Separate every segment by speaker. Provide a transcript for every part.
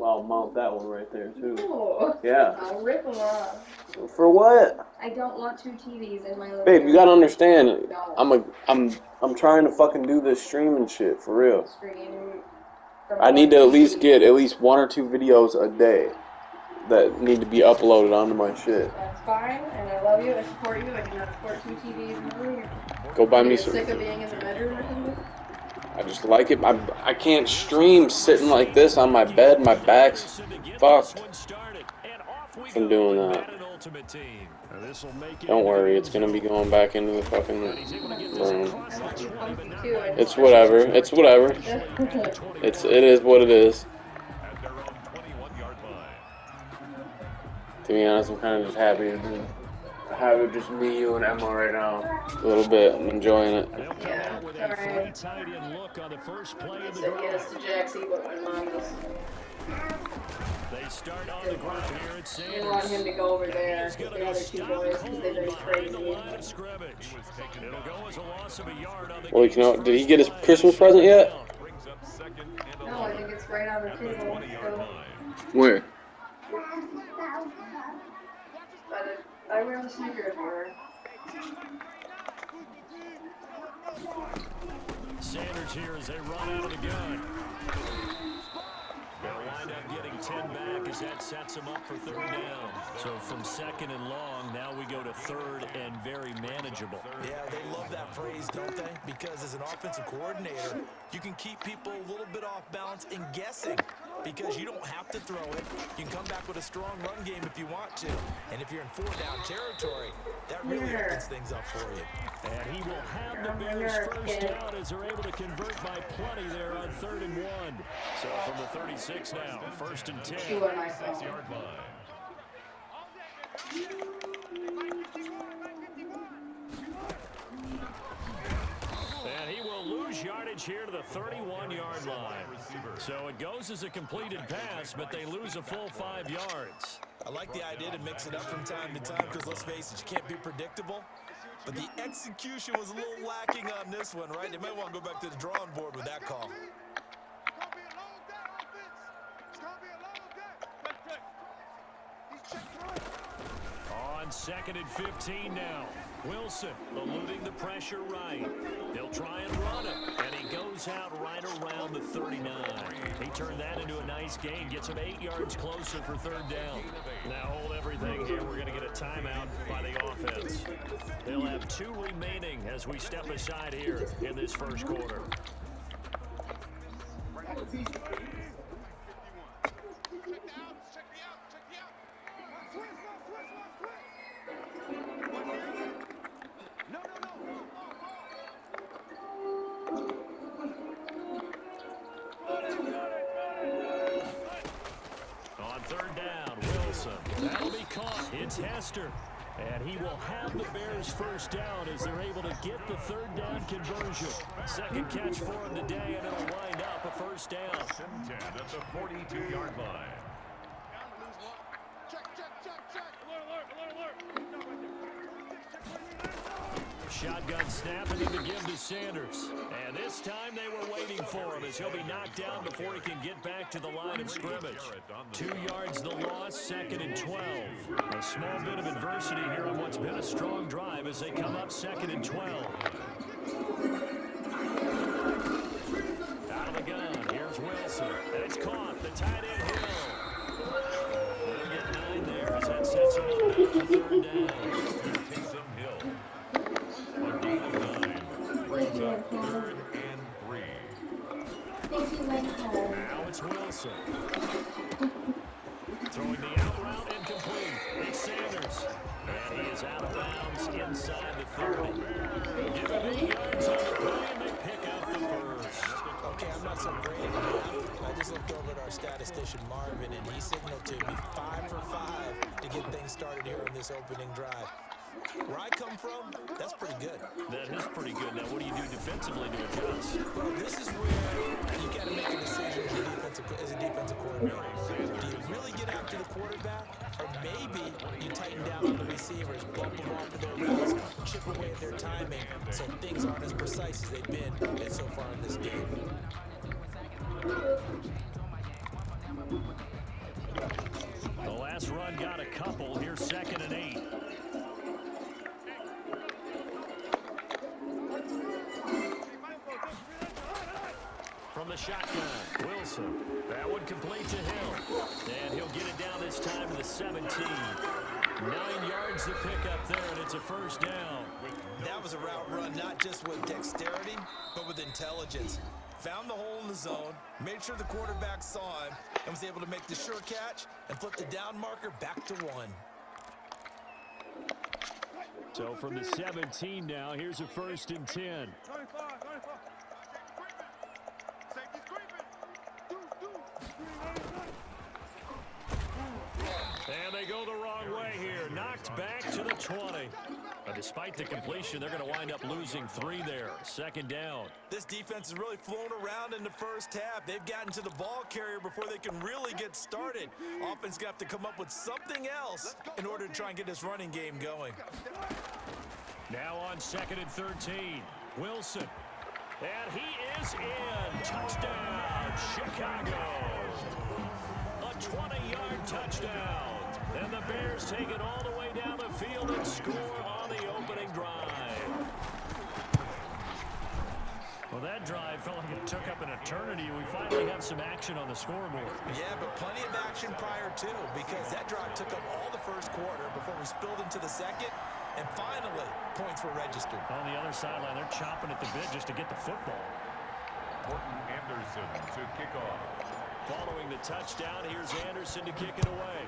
Speaker 1: I'll mount that one right there too.
Speaker 2: Ooh.
Speaker 1: Yeah.
Speaker 2: I'll rip them off.
Speaker 1: For what?
Speaker 2: I don't want 2 TVs in my living room.
Speaker 1: Babe, you gotta understand.
Speaker 2: No.
Speaker 1: I'm trying to fucking do this streaming shit for real.
Speaker 2: Stream.
Speaker 1: I need to at least get at least 1 or 2 videos a day that need to be uploaded onto my shit.
Speaker 2: That's fine, and I love you. I support you. I do not support 2 TVs in the living room.
Speaker 1: Go buy me
Speaker 2: Are you
Speaker 1: some.
Speaker 2: sick of being in the bedroom or something?
Speaker 1: I just like it. I can't stream sitting like this on my bed. My back's fucked from doing that. Don't worry, it's gonna be going back into the fucking room. It's whatever. It's whatever. It is what it is. To be honest, I'm kind of just happy to have it just me, you, and Emma right now. A little bit. I'm enjoying it.
Speaker 2: Yeah, alright. I said yes to Jaxie, but my mom was... I didn't want him to go over there with the other 2 boys because they've been crazy.
Speaker 1: Well, you know, did he get his Christmas present yet?
Speaker 2: No, I think it's right on the table. So.
Speaker 1: Where?
Speaker 2: But I wear the sneakers for her.
Speaker 3: Sanders here as they run out of the gun. They'll wind up getting 10 back as that sets them up for 3rd down. So from 2nd and long, now we go to 3rd and very manageable.
Speaker 4: Yeah, they love that phrase, don't they? Because as an offensive coordinator, you can keep people a little bit off balance and guessing. Because you don't have to throw it. You can come back with a strong run game if you want to. And if you're in 4-down territory, that really opens things up for you.
Speaker 3: And he will have the Bears first down as they're able to convert by plenty there on 3rd and 1. So from the 36 now, 1st and 10.
Speaker 2: 6-yard line.
Speaker 3: And he will lose yardage here to the 31-yard line. So it goes as a completed pass, but they lose a full 5 yards.
Speaker 4: I like the idea to mix it up from time to time because, let's face it, you can't be predictable. But the execution was a little lacking on this one, right? They might want to go back to the drawing board with that call.
Speaker 3: On 2nd and 15 now. Wilson eluding the pressure right. They'll try and run it, and he goes out right around the 39. He turned that into a nice gain, gets him 8 yards closer for 3rd down. Now hold everything here. We're going to get a timeout by the offense. They'll have 2 remaining as we step aside here in this first quarter. On 3rd down, Wilson. That'll be caught. It's Hester. And he will have the Bears first down as they're able to get the 3rd down conversion. 2nd catch for him today, and it'll wind up a first down.
Speaker 5: 7-10 at the 42-yard line.
Speaker 3: Shotgun snap, and to give to Sanders. And this time they were waiting for him as he'll be knocked down before he can get back to the line of scrimmage. 2 yards the loss, 2nd and 12. A small bit of adversity here on what's been a strong drive as they come up 2nd and 12. Out of the gun, here's Wilson. And it's caught, the tight end Hill. They'll get 9 there as that sets him up now for 3rd down. Now it's Wilson. Throwing the out route incomplete. It's Sanders. And he is out of bounds inside the 30. Give him 8 yards on the play, and they pick up the first.
Speaker 4: Okay, I'm not so great at math. I just looked over at our statistician, Marvin, and he signaled to me 5 for 5 to get things started here in this opening drive. Where I come from, that's pretty good.
Speaker 3: That is pretty good. Now, what do you do defensively to adjust?
Speaker 4: Well, this is where you got to make a decision as a defensive coordinator. Do you really get after the quarterback, or maybe you tighten down on the receivers, bump them off of their routes, chip away at their timing, so things aren't as precise as they've been so far in this game.
Speaker 3: last run got a couple. Here's 2nd and 8. From the shotgun, Wilson. That one complete to Hill. And he'll get it down this time to the 17. 9 yards to pick up there, and it's a first down.
Speaker 4: That was a route run, not just with dexterity, but with intelligence. Found the hole in the zone, made sure the quarterback saw him, and was able to make the sure catch and flip the down marker back to 1.
Speaker 3: So from the 17 now, here's a 1st and 10. And they go the wrong way here. Knocked back to the 20. But despite the completion, they're going to wind up losing 3 there. 2nd down.
Speaker 4: This defense has really flown around in the first half. They've gotten to the ball carrier before they can really get started. Offense going to have to come up with something else in order to try and get this running game going.
Speaker 3: Now on 2nd and 13. Wilson. And he is in. Touchdown, Chicago. A 20-yard touchdown. And the Bears take it all the way down the field and score on the opening drive. Well, that drive felt like it took up an eternity. We finally have some action on the scoreboard.
Speaker 4: Yeah, but plenty of action prior to, because that drive took up all the first quarter before we spilled into the second, and finally, points were registered.
Speaker 3: On the other sideline, they're chomping at the bit just to get the football.
Speaker 5: Morton Anderson to kick off.
Speaker 3: Following the touchdown, here's Anderson to kick it away.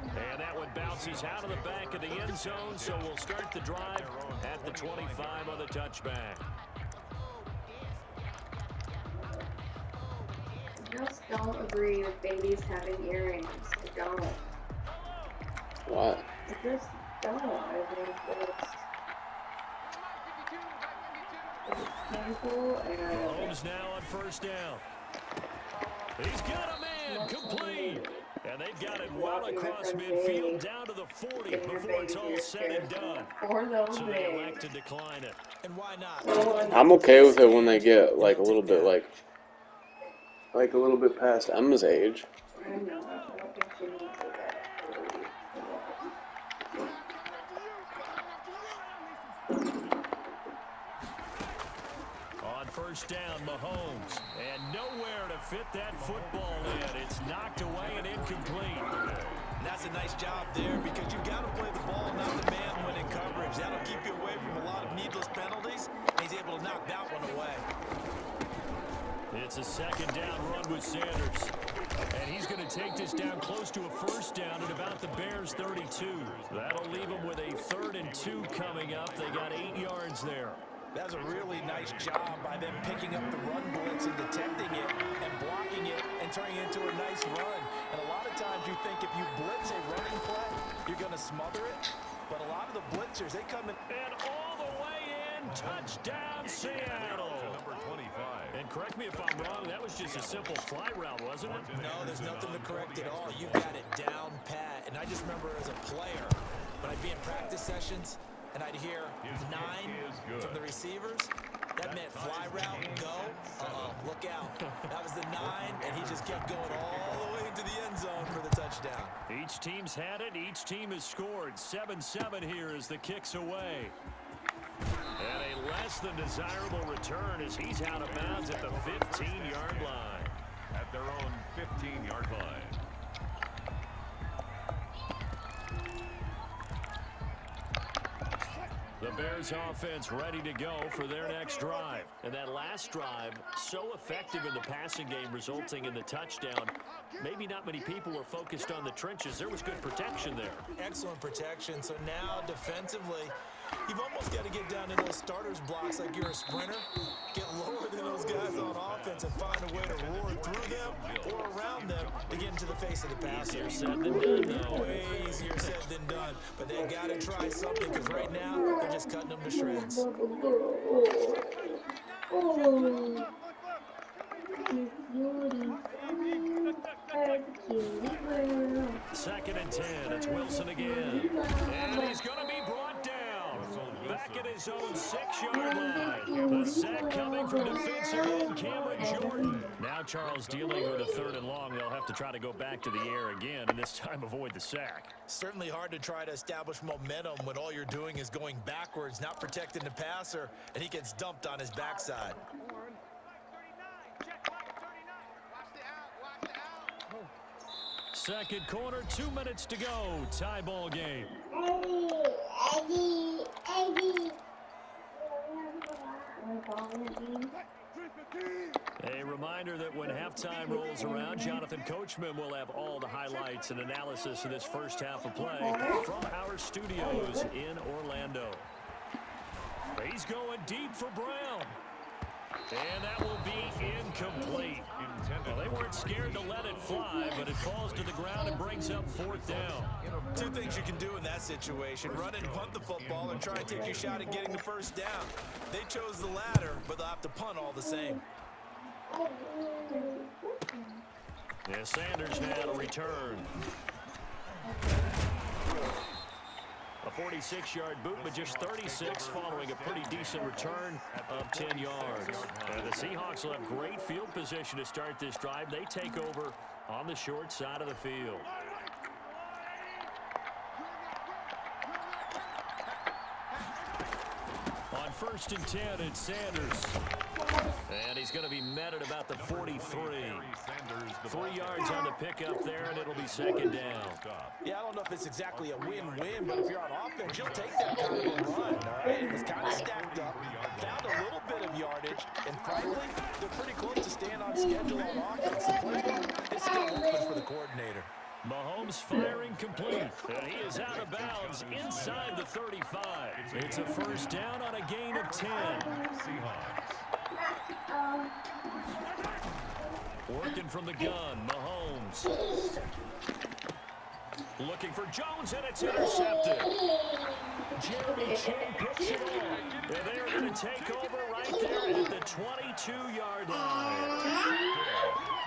Speaker 3: And that one bounces out of the back of the end zone, so we'll start the drive at the 25 on the touchback.
Speaker 2: I just don't agree with babies having earrings. I don't.
Speaker 1: What?
Speaker 2: I just don't. I think it's painful and I don't.
Speaker 3: Holmes now on 1st down. He's got a man complete. And they've got it well across midfield down to the 40 before it's all said and done. So they elect to decline it.
Speaker 4: And why not?
Speaker 1: I'm okay with it when they get like a little bit like a little bit past Emma's age.
Speaker 2: I know. I don't think she needs that.
Speaker 3: On 1st down, Mahomes. And nowhere to fit that football in. It's knocked away and incomplete.
Speaker 4: And that's a nice job there because you've got to play the ball, not the man when in coverage. That'll keep you away from a lot of needless penalties. And he's able to knock that one away.
Speaker 3: It's a 2nd down run with Sanders. And he's going to take this down close to a 1st down at about the Bears' 32. That'll leave them with a 3rd and 2 coming up. They got 8 yards there.
Speaker 4: That's a really nice job by them picking up the run blitz and detecting it and blocking it and turning it into a nice run. And a lot of times you think if you blitz a running play, you're going to smother it. But a lot of the blitzers, they come in.
Speaker 3: And all the way in, touchdown Seattle.
Speaker 5: Number 25.
Speaker 3: And correct me if I'm wrong, that was just a simple fly route, wasn't it?
Speaker 4: No, there's nothing to correct at all. You've got it down pat. And I just remember as a player, when I'd be in practice sessions, and I'd hear 9 from the receivers. That meant fly route, go. Look out. That was the 9, and he just kept going all the way into the end zone for the touchdown.
Speaker 3: Each team's had it. Each team has scored. 7-7 here as the kick's away. And a less than desirable return as he's out of bounds at the 15-yard line.
Speaker 5: At their own 15-yard line.
Speaker 3: The Bears offense ready to go for their next drive. And that last drive, so effective in the passing game, resulting in the touchdown. Maybe not many people were focused on the trenches. There was good protection there.
Speaker 4: Excellent protection. So now defensively, you've almost got to get down in those starters blocks like you're a sprinter. Get lower than those guys on offense and find a way to roar through them or around them to get into the face of the passer.
Speaker 3: Easier said than done, though.
Speaker 4: Way easier said than done. But they got to try something because right now they're just cutting them to shreds.
Speaker 3: Second and 10. It's Wilson again. And he's going to be brought down. Back at his own 6-yard line. The sack coming from defensive end Cameron Jordan. Now Charles dealing with a 3rd and long. They'll have to try to go back to the air again, and this time avoid the sack.
Speaker 4: Certainly hard to try to establish momentum when all you're doing is going backwards, not protecting the passer, and he gets dumped on his backside.
Speaker 3: Second quarter, 2 minutes to go. Tie ball game. A reminder that when halftime rolls around, Jonathan Coachman will have all the highlights and analysis of this first half of play from our studios in Orlando. He's going deep for Brown. And that will be incomplete. Well, they weren't scared to let it fly, but it falls to the ground and brings up 4th down.
Speaker 4: 2 things you can do in that situation: run and punt the football, or try and take your shot at getting the first down. They chose the latter, but they'll have to punt all the same.
Speaker 3: Yeah, Sanders now to return. A 46-yard boot, but just 36 following a pretty decent return of 10 yards. The Seahawks will have great field position to start this drive. They take over on the short side of the field. On 1st and 10, it's Sanders. And he's going to be met at about the 43. 3 yards on the pickup there, and it'll be 2nd down.
Speaker 4: Yeah, I don't know if it's exactly a win-win, but if you're on offense, you'll take that kind of a run, all right? It was kind of stacked up, found a little bit of yardage, and frankly, they're pretty close to staying on schedule on offense. The playbook is still open for the coordinator.
Speaker 3: Mahomes firing complete, and he is out of bounds inside the 35. It's a 1st down on a gain of 10. Working from the gun, Mahomes. Looking for Jones, and it's intercepted. Jeremy Chin picks it off. And they're going to take over right there at the 22-yard line.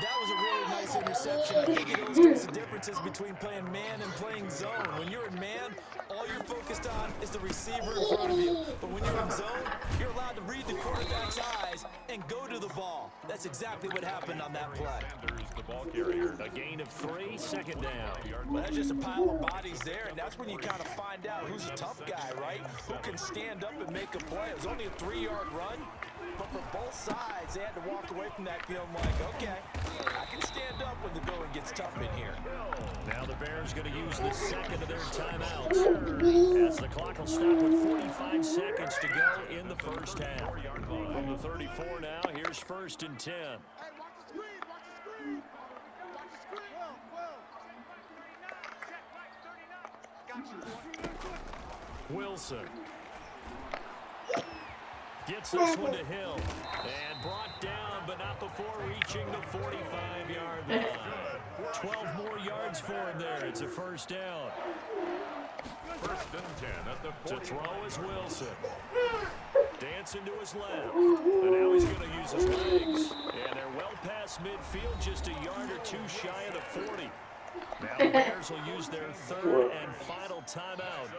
Speaker 4: That was a really nice interception. I think it illustrates the differences between playing man and playing zone. When you're in man, all you're focused on is the receiver in front of you. But when you're in zone, you're allowed to read the quarterback's eyes and go to the ball. That's exactly what happened on that play.
Speaker 5: The ball carrier.
Speaker 3: A gain of 3, 2nd down.
Speaker 4: Well, that's just a pile of bodies there, and that's when you kind of find out who's a tough guy, right? Who can stand up and make a play. It was only a 3-yard run, but for both sides, they had to walk away from that feeling like, okay, I can stand up when the going gets tough in here.
Speaker 3: Now the Bears going to use the 2nd of their timeouts, as the clock will stop with 45 seconds to go in the first half. From the 34 now, here's 1st and 10. Wilson gets this one to Hill, and brought down, but not before reaching the 45-yard line. 12 more yards for him there. It's a 1st down.
Speaker 5: 1st and 10 at the 40.
Speaker 3: To throw is Wilson. Dancing to his left. And now he's going to use his legs. And they're well past midfield, just a yard or 2 shy of the 40. Now the Bears will use their 3rd and final timeout,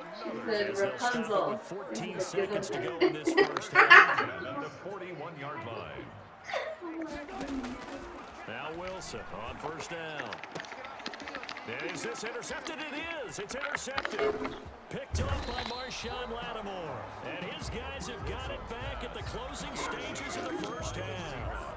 Speaker 3: as they'll stop it with 14 seconds to go in this first half.
Speaker 5: At the 41-yard line.
Speaker 3: Now Wilson on 1st down. And is this intercepted? It is. It's intercepted. Picked up by Marshawn Lattimore. And his guys have got it back at the closing stages of the first half.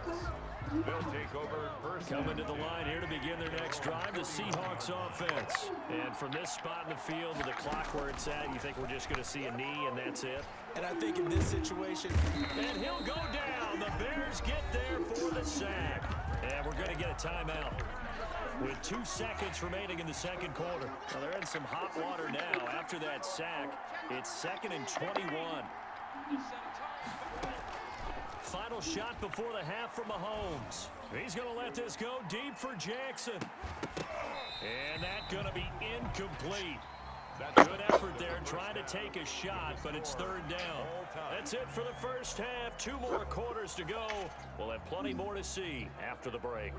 Speaker 5: They'll take over 1st.
Speaker 3: Coming to the line here to begin their next drive, the Seahawks offense. And from this spot in the field with the clock where it's at, you think we're just going to see a knee and that's it?
Speaker 4: And I think in this situation,
Speaker 3: and he'll go down. The Bears get there for the sack. And we're going to get a timeout with 2 seconds remaining in the second quarter. Well, they're in some hot water now. After that sack, it's 2nd and 21. Final shot before the half from Mahomes. He's going to let this go deep for Jackson. And that's going to be incomplete. Good effort there trying to take a shot, but it's 3rd down. That's it for the first half. 2 more quarters to go. We'll have plenty more to see after the break.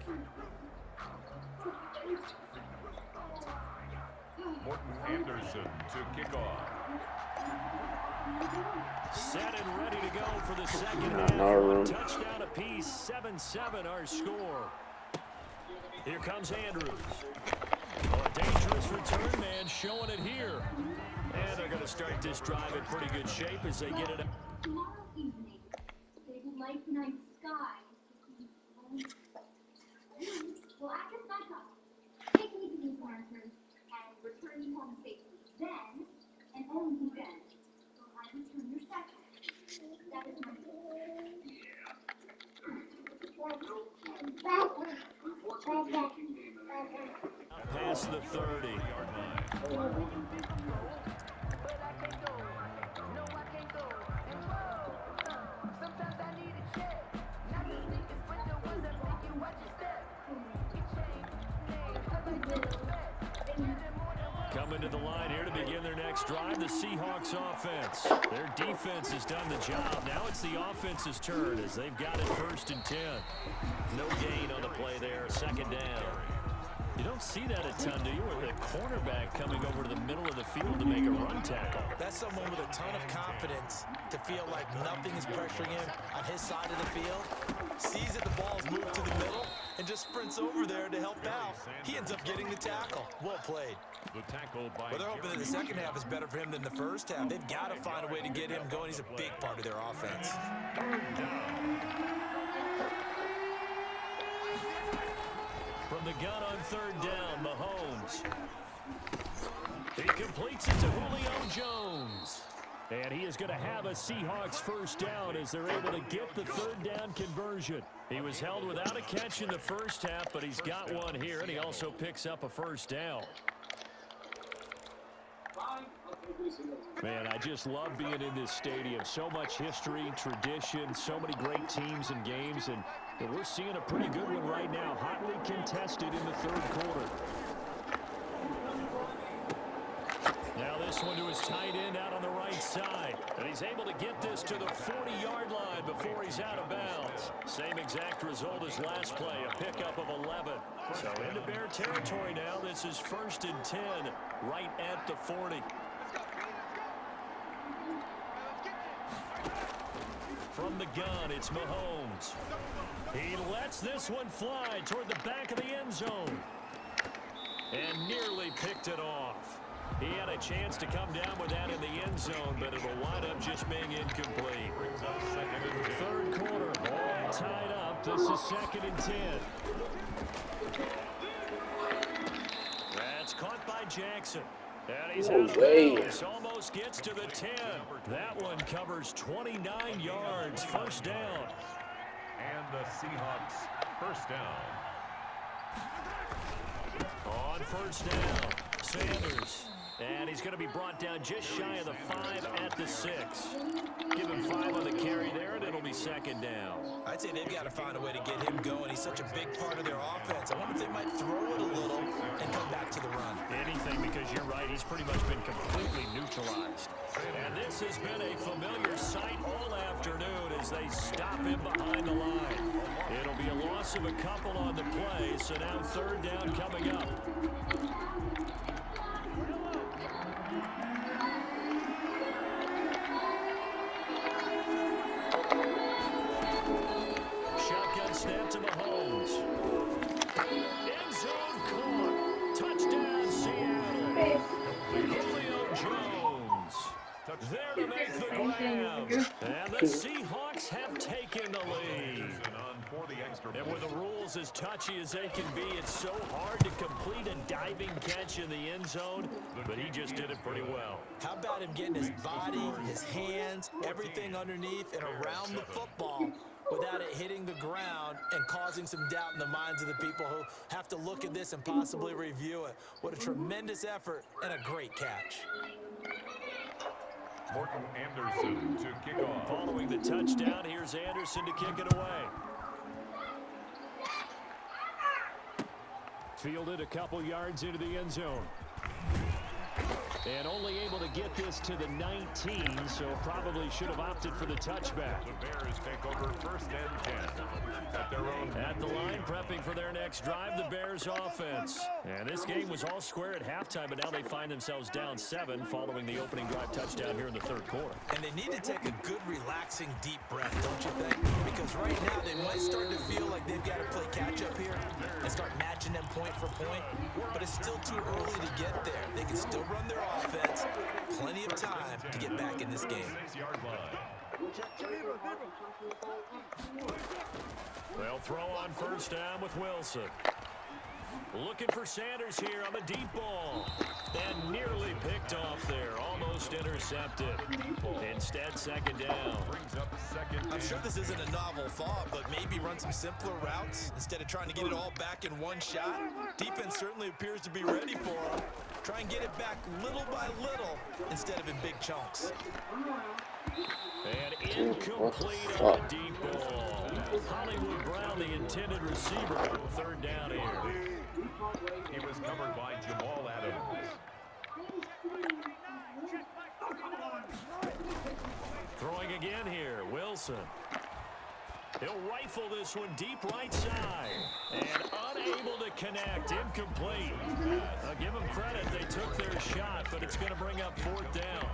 Speaker 5: Morton Anderson to kick off.
Speaker 3: Set and ready to go for the second
Speaker 1: Not in
Speaker 3: half.
Speaker 1: our
Speaker 3: One
Speaker 1: room.
Speaker 3: touchdown apiece, 7-7 our score. Here comes Andrews. Oh, a dangerous return man showing it here. And they're going to start this drive in pretty good shape as they get it.
Speaker 6: Tomorrow evening, they would like tonight's sky to be well, after sunset, take me to these lanterns and return me home safely. Then, and only then, will I return your second. That is my
Speaker 3: Past the 30. Coming to the line here to begin their next drive, the Seahawks offense. Their defense has done the job. Now it's the offense's turn as they've got it 1st and 10. No gain on the play there, 2nd down. You don't see that a ton, do you? With a cornerback coming over to the middle of the field to make a run tackle.
Speaker 4: That's someone with a ton of confidence to feel like nothing is pressuring him on his side of the field. Sees that the ball's moved to the middle and just sprints over there to help out. He ends up getting the tackle. Well played.
Speaker 5: The tackle by
Speaker 4: Well, they're hoping that the second half is better for him than the first half. They've got to find a way to get him going. He's a big part of their offense.
Speaker 3: From the gun on 3rd down, Mahomes. He completes it to Julio Jones. And he is going to have a Seahawks 1st down as they're able to get the 3rd down conversion. He was held without a catch in the first half, but he's got one here, and he also picks up a 1st down. Man, I just love being in this stadium. So much history, tradition, so many great teams and games, and we're seeing a pretty good one right now, hotly contested in the 3rd quarter. Now this one to his tight end out on the right side, and he's able to get this to the 40-yard line before he's out of bounds. Same exact result as last play, a pickup of 11. So into Bear territory now. This is 1st and 10, right at the 40. From the gun, it's Mahomes. He lets this one fly toward the back of the end zone. And nearly picked it off. He had a chance to come down with that in the end zone, but it'll wind up just being incomplete. 3rd quarter, all tied up. This is 2nd and 10. That's caught by Jackson. And he's out of bounds. Almost gets to the 10. That one covers 29 yards. 1st down.
Speaker 5: And the Seahawks 1st down.
Speaker 3: On 1st down, Sanders. And he's going to be brought down just shy of the 5 at the 6. Give him 5 on the carry there, and it'll be 2nd down.
Speaker 4: I'd say they've got to find a way to get him going. He's such a big part of their offense. I wonder if they might throw it a little and come back to the run.
Speaker 3: Anything, because you're right, he's pretty much been completely neutralized. And this has been a familiar sight all afternoon as they stop him behind the line. It'll be a loss of a couple on the play, so now 3rd down coming up. Shotgun snap to Mahomes. End zone caught. Touchdown, Seattle. Julio Jones. There to make the grab. And the Seahawks have taken the lead. And with the rules as touchy as they can be, it's so hard to complete a diving catch in the end zone, but he just did it pretty well.
Speaker 4: How about him getting his body, his hands, everything underneath and around the football without it hitting the ground and causing some doubt in the minds of the people who have to look at this and possibly review it. What a tremendous effort and a great catch.
Speaker 5: Morton Anderson to kick off.
Speaker 3: Following the touchdown, here's Anderson to kick it away. Fielded a couple yards into the end zone. And only able to get this to the 19, so probably should have opted for the touchback.
Speaker 5: The Bears take over 1st and 10 at their own.
Speaker 3: At the line, prepping for their next drive, the Bears offense. And this game was all square at halftime, but now they find themselves down 7 following the opening drive touchdown here in the 3rd quarter.
Speaker 4: And they need to take a good, relaxing, deep breath, don't you think? Because right now they might start to feel like they've got to play catch-up here and start matching them point for point. But it's still too early to get there. They can still run their offense. Plenty of time to get back in this game.
Speaker 5: 6-yard line.
Speaker 3: They'll throw on 1st down with Wilson. Looking for Sanders here on the deep ball. And nearly picked off there. Almost intercepted. Instead, 2nd down.
Speaker 5: Brings up 2nd.
Speaker 4: I'm sure this isn't a novel thought, but maybe run some simpler routes instead of trying to get it all back in one shot. Defense certainly appears to be ready for them. Try and get it back little by little instead of in big chunks.
Speaker 3: And incomplete on the deep ball. Hollywood Brown, the intended receiver. 3rd down here.
Speaker 5: He was covered by Jamal Adams.
Speaker 3: Throwing again here, Wilson. He'll rifle this one deep right side. And unable to connect, incomplete. Give them credit, they took their shot, but it's going to bring up 4th down.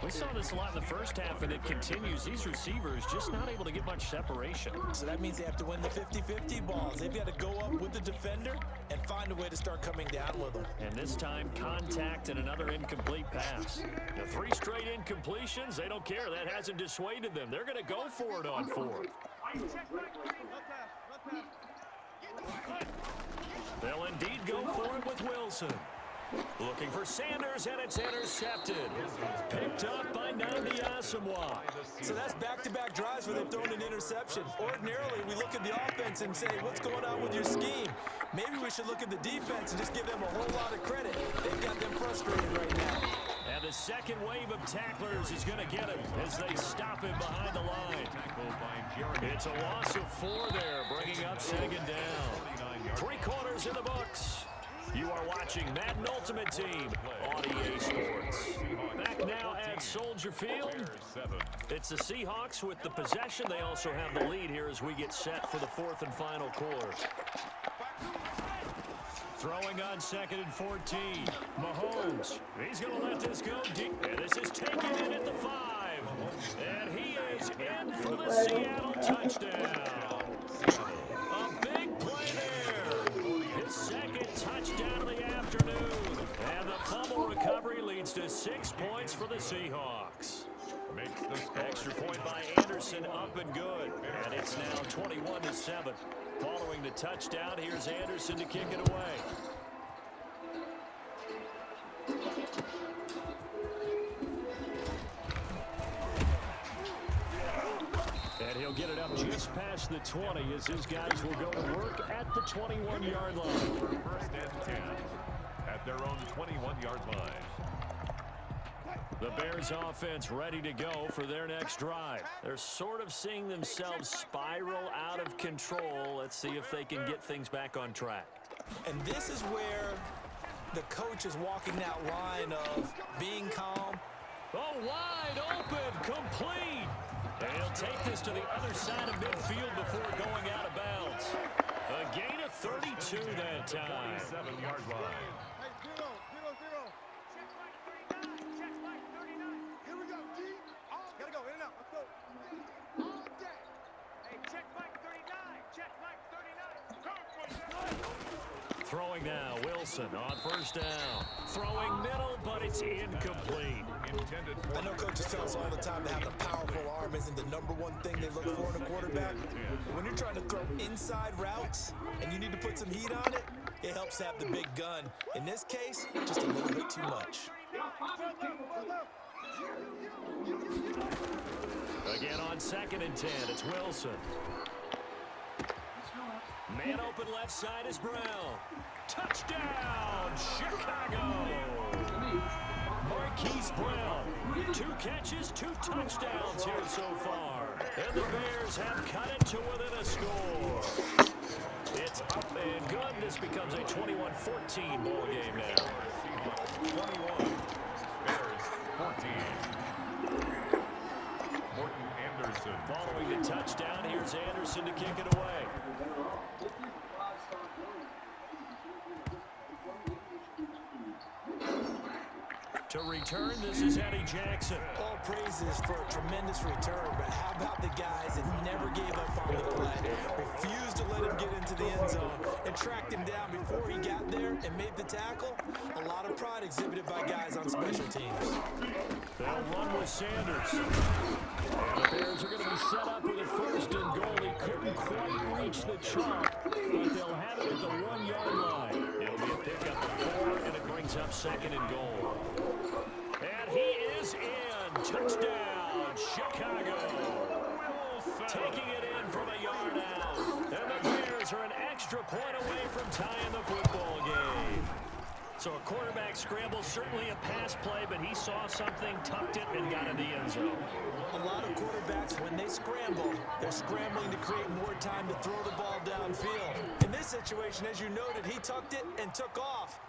Speaker 3: We saw this a lot in the 1st half, and it continues. These receivers just not able to get much separation.
Speaker 4: So that means they have to win the 50-50 balls. They've got to go up with the defender and find a way to start coming down with them.
Speaker 3: And this time, contact and another incomplete pass. The 3 straight incompletions, they don't care. That hasn't dissuaded them. They're going to go for it on 4th. They'll indeed go for it with Wilson. Looking for Sanders, and it's intercepted. Picked up by Nnamdi Asomugha.
Speaker 4: So that's back-to-back drives where they've thrown an interception. Ordinarily, we look at the offense and say, what's going on with your scheme? Maybe we should look at the defense and just give them a whole lot of credit. They've got them frustrated right now.
Speaker 3: And the second wave of tacklers is going to get him as they stop him behind the line. It's a loss of 4 there, bringing up 2nd down. 3 quarters in the books. You are watching Madden Ultimate Team on EA Sports. Back now at Soldier Field. It's the Seahawks with the possession. They also have the lead here as we get set for the 4th and final quarter. Throwing on 2nd and 14. Mahomes. He's going to let this go deep. And this is taken in at the 5. And he is in for the Seattle touchdown. A big play there. His 2nd touchdown of the afternoon. And the fumble recovery leads to 6 points for the Seahawks. Extra point by Anderson, up and good. And it's now 21-7. Following the touchdown, here's Anderson to kick it away. And he'll get it up just past the 20 as his guys will go to work at the 21-yard line.
Speaker 5: 1st and 10 at their own 21-yard line.
Speaker 3: The Bears offense ready to go for their next drive. They're sort of seeing themselves spiral out of control. Let's see if they can get things back on track.
Speaker 4: And this is where the coach is walking that line of being calm.
Speaker 3: Oh, wide open, complete. And he'll take this to the other side of midfield before going out of bounds. A gain of 32 that time.
Speaker 5: 27-yard line.
Speaker 3: Throwing now, Wilson on 1st down. Throwing middle, but it's incomplete.
Speaker 4: I know coaches tell us all the time that having a powerful arm isn't the #1 thing they look for in a quarterback. When you're trying to throw inside routes and you need to put some heat on it, it helps to have the big gun. In this case, just a little bit too much.
Speaker 3: Again on 2nd and 10, it's Wilson. Man open left side is Brown. Touchdown, Chicago! Marquise Brown, 2 catches, 2 touchdowns here so far. And the Bears have cut it to within a score. It's up and good. This becomes a 21-14 ball game now.
Speaker 5: 21. Morton Anderson.
Speaker 3: Following the touchdown, here's Anderson to kick it away. To return, this is Eddie Jackson.
Speaker 4: All praises for a tremendous return, but how about the guys that never gave up on the play, refused to let him get into the end zone, and tracked him down before he got there and made the tackle? A lot of pride exhibited by guys on special teams.
Speaker 3: They'll run with Sanders. And the Bears are going to be set up with a first and goal. He couldn't quite reach the chalk, but they'll have it at the 1 yard line. It'll be a pickup of 4, and it brings up second and goal. And he is in. Touchdown, Chicago. Taking it in from a yard out. And the Bears are an extra point away from tying the football game. So a quarterback scramble, certainly a pass play, but he saw something, tucked it, and got in the end zone.
Speaker 4: A lot of quarterbacks, when they scramble, they're scrambling to create more time to throw the ball downfield. In this situation, as you noted, he tucked it and took off.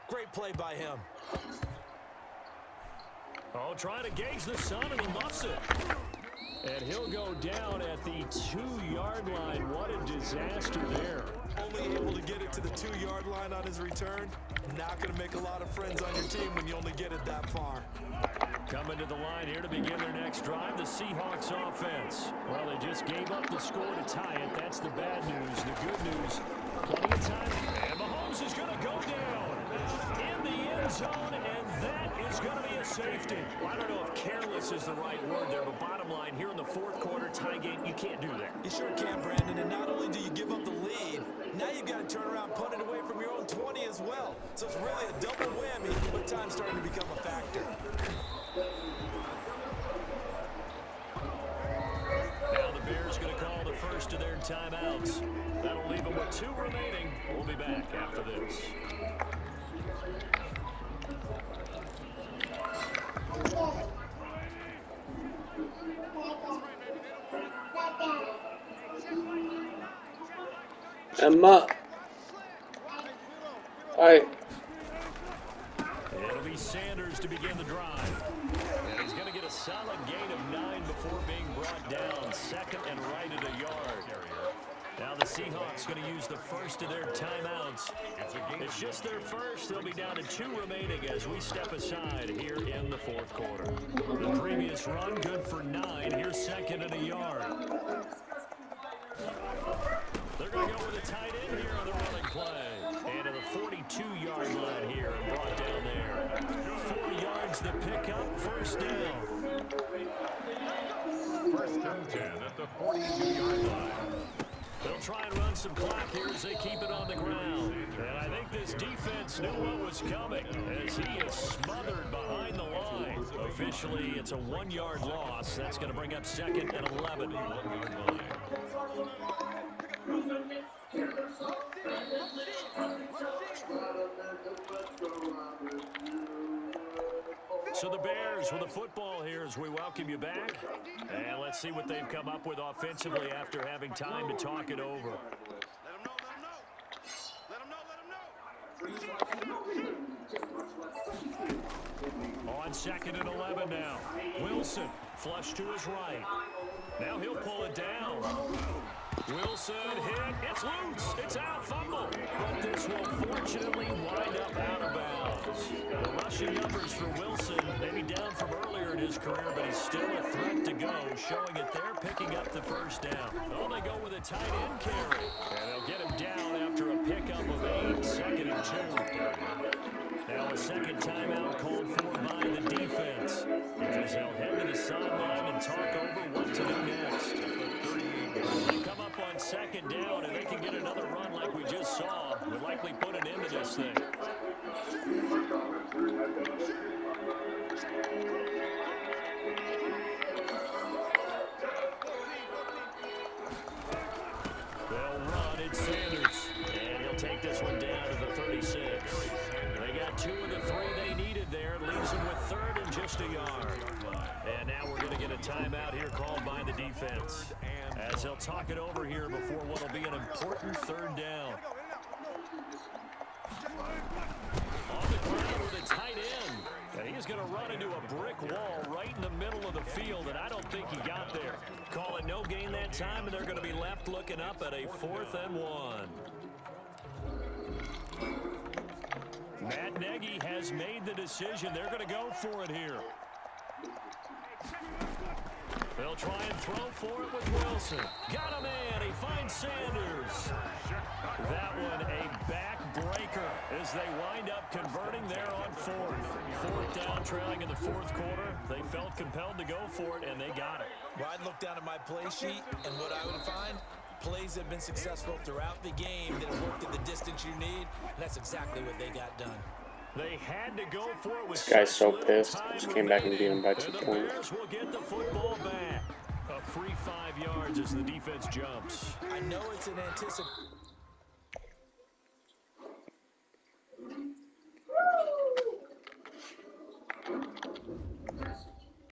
Speaker 4: Great play by him.
Speaker 3: Oh, trying to gauge the sun, and he muffs it. And he'll go down at the 2 yard line. What a disaster there.
Speaker 4: Only able to get it to the 2 yard line on his return. Not going to make a lot of friends on your team when you only get it that far.
Speaker 3: Coming to the line here to begin their next drive, the Seahawks offense. Well, they just gave up the score to tie it. That's the bad news. The good news, plenty of time. And Mahomes is going to go down in the end zone, and that is going to be a safety. Well, I don't know if careless is the right word there, but bottom line, here in the fourth quarter, tie game, you can't do that.
Speaker 4: You sure can, Brandon, and not only do you give up the lead, now you've got to turn around and punt it away from your own 20 as well. So it's really a double whammy, but time's starting to become a factor.
Speaker 3: Now the Bears going to call the first of their timeouts. That'll leave them with 2 remaining. We'll be back after this.
Speaker 1: Emma. Hi.
Speaker 3: It'll be Sanders to begin the drive. And he's going to get a solid gain of 9 before being brought down. Second and right at a yard. Now the Seahawks going to use the first of their timeouts. It's just their first. They'll be down to 2 remaining as we step aside here in the fourth quarter. The previous run good for 9. Here's second and a yard. They're going to go with a tight end here on the running play. And to the 42-yard line here and brought down there. 4 yards to pick up, first down.
Speaker 5: First and 10 at the 42-yard line.
Speaker 3: They'll try and run some clock here as they keep it on the ground. And I think this defense knew what was coming as he is smothered behind the line. Officially, it's a 1 yard loss. That's going to bring up second and 11. So the Bears with the football here as we welcome you back. And let's see what they've come up with offensively after having time to talk it over. On second and 11 now. Wilson flush to his right. Now he'll pull it down. Wilson hit. It's loose. It's out. Fumble. But this will fortunately wind up out of bounds. The rushing numbers for Wilson, maybe down from earlier in his career, but he's still a threat to go, showing it there, picking up the first down. Oh, they go with a tight end carry. And they'll get him down after a pickup of 8, second and 2. Now a second timeout called for by the defense. As they'll head to the sideline and talk over what to do next. They come up on second down and they can get another run like we just saw. Would likely put an end to this thing. They'll run. It's Sanders. And he'll take this one down to the 36. They got 2 of the 3 they needed there. It leaves them with third and just a yard. And now we're going to get a timeout here called by the defense. As they'll talk it over here before what will be an important third down. On the ground with a tight end. And he's going to run into a brick wall right in the middle of the field, and I don't think he got there. Call it no gain that time, and they're going to be left looking up at a 4th and 1. Matt Nagy has made the decision. They're going to go for it here. They'll try and throw for it with Wilson. Got a man. He finds Sanders. That one a backbreaker as they wind up converting there on 4th. 4th down, trailing in the 4th quarter. They felt compelled to go for it, and they got it.
Speaker 4: Well, I'd look down at my play sheet, and what I would find, plays have been successful throughout the game that have worked at the distance you need, and that's exactly what they got done.
Speaker 3: They had to go for it with
Speaker 1: This guy's so pissed. Just came back and beat him by 2
Speaker 3: the
Speaker 1: points.
Speaker 3: Bears will get the football back. A free 5 yards as the defense jumps.
Speaker 4: I know it's an anticipation.